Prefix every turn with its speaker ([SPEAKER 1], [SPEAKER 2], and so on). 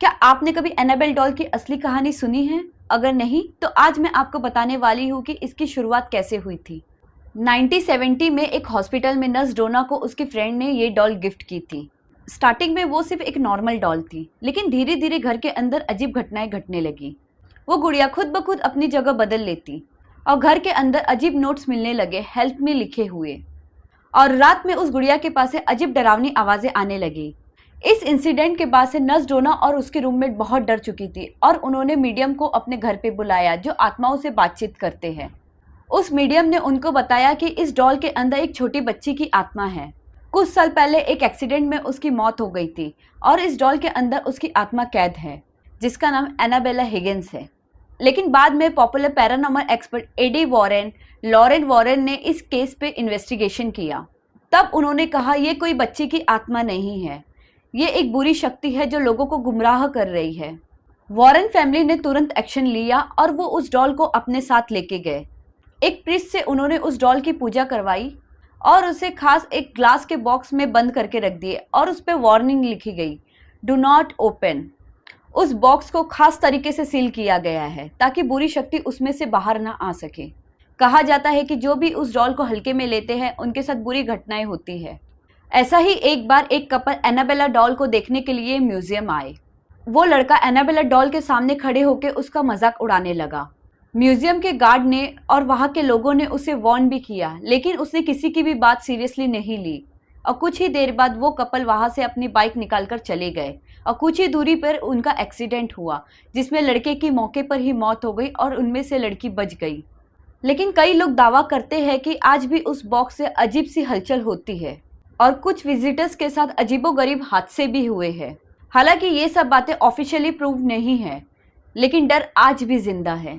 [SPEAKER 1] क्या आपने कभी एनाबेल डॉल की असली कहानी सुनी है? अगर नहीं तो आज मैं आपको बताने वाली हूँ कि इसकी शुरुआत कैसे हुई थी। 1970 में एक हॉस्पिटल में नर्स डोना को उसकी फ्रेंड ने ये डॉल गिफ्ट की थी। स्टार्टिंग में वो सिर्फ एक नॉर्मल डॉल थी, लेकिन धीरे धीरे घर के अंदर अजीब घटनाएं घटने लगी। वो गुड़िया खुद ब खुद अपनी जगह बदल लेती और घर के अंदर अजीब नोट्स मिलने लगे, हेल्प में लिखे हुए। और रात में उस गुड़िया के पास से अजीब डरावनी आवाजें आने लगी। इस इंसिडेंट के बाद से नर्स डोना और उसके रूममेट बहुत डर चुकी थी और उन्होंने मीडियम को अपने घर पे बुलाया जो आत्माओं से बातचीत करते हैं। उस मीडियम ने उनको बताया कि इस डॉल के अंदर एक छोटी बच्ची की आत्मा है। कुछ साल पहले एक एक्सीडेंट में उसकी मौत हो गई थी और इस डॉल के अंदर उसकी आत्मा कैद है, जिसका नाम एनाबेला हिगिंस है। लेकिन बाद में popular paranormal expert Ed Lorraine Warren ने इस केस पे इन्वेस्टिगेशन किया। तब उन्होंने कहा ये कोई बच्चे की आत्मा नहीं है, ये एक बुरी शक्ति है जो लोगों को गुमराह कर रही है। वॉरेन फैमिली ने तुरंत एक्शन लिया और वो उस डॉल को अपने साथ लेके गए। एक प्रीस्ट से उन्होंने उस डॉल की पूजा करवाई और उसे खास एक ग्लास के बॉक्स में बंद करके रख दिए और उस पर वार्निंग लिखी गई, डू नॉट ओपन। उस बॉक्स को खास तरीके से सील किया गया है ताकि बुरी शक्ति उसमें से बाहर ना आ सके। कहा जाता है कि जो भी उस डॉल को हल्के में लेते हैं उनके साथ बुरी घटनाएं होती है। ऐसा ही एक बार एक कपल एनाबेला डॉल को देखने के लिए म्यूजियम आए। वो लड़का एनाबेला डॉल के सामने खड़े होकर उसका मजाक उड़ाने लगा। म्यूजियम के गार्ड ने और वहाँ के लोगों ने उसे वार्न भी किया, लेकिन उसने किसी की भी बात सीरियसली नहीं ली। और कुछ ही देर बाद वो कपल वहाँ से अपनी बाइक निकालकर चले गए और कुछ ही दूरी पर उनका एक्सीडेंट हुआ, जिसमें लड़के की मौके पर ही मौत हो गई और उनमें से लड़की बच गई। लेकिन कई लोग दावा करते हैं कि आज भी उस बॉक्स से अजीब सी हलचल होती है और कुछ विजिटर्स के साथ अजीबोगरीब हादसे भी हुए हैं। हालांकि ये सब बातें ऑफिशियली प्रूव नहीं है, लेकिन डर आज भी जिंदा है।